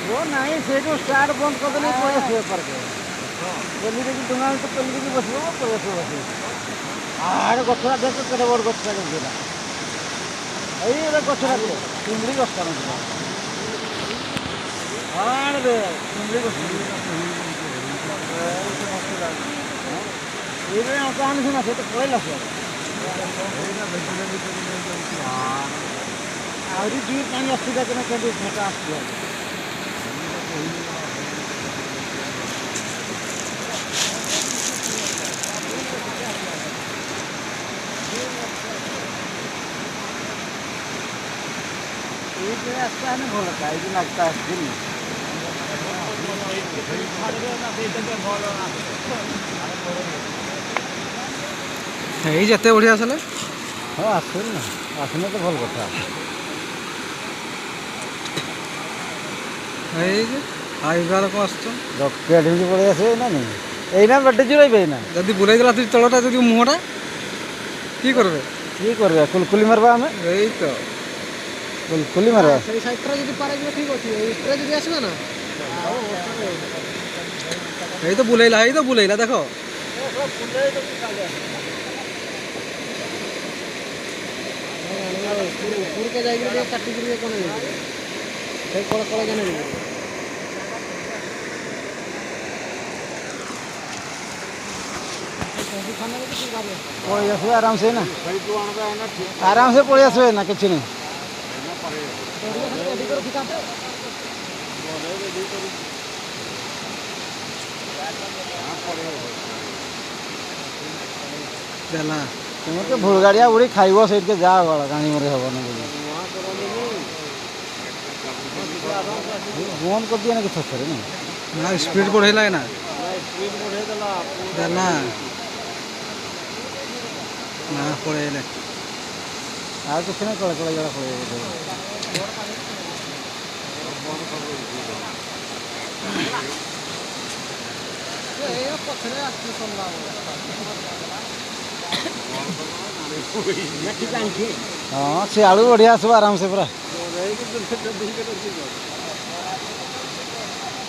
वो नहीं से स्टार्ट बंद कर देने पर पहले देखिए डुंगा तो पहले देखिए बस आड़ गछरा देख केते बड़ गछरा गेला एई रे गछरा के चिंगड़ी गछरा न आड़ रे चिंगड़ी गछरा ये आसान सुना से तो कोइला से आउरी दूर पानी असुविधा के केते घटा आसी रास्ता नहीं भल था ये लगता है यही जिते बढ़िया आसले हाँ आसन ना आसने तो भल कथा आईबार को आस रकेट पड़े आसे ना नहीं यही बैटे जुड़े ना जब बुलाई देला तलटा जो मुहटा कि करबे ये कर कुलकुली मारबा हमें यही तो कुलकुली मारबा सही साइडरा जदी पारे जे ठीक होती है इतरे जदी आसबे ना यही तो बुलाइला देखो ऊपर के जाइए काटी कर कोन है कल कल जाने पड़े आसो आराम से ना आराम से पड़े आसो ना किसी नहीं देला तुम तो भूल गाड़िया उड़ी खाइब से जा गला गाड़ी मरे हम बंद कर दिया ना कि थोड़े ना स्पीड बढ़ेला है ना देला ना पड़ेले आज कुछ नहीं कल कल जरा पड़े हाँ से आलू बढ़िया सब आराम से पूरा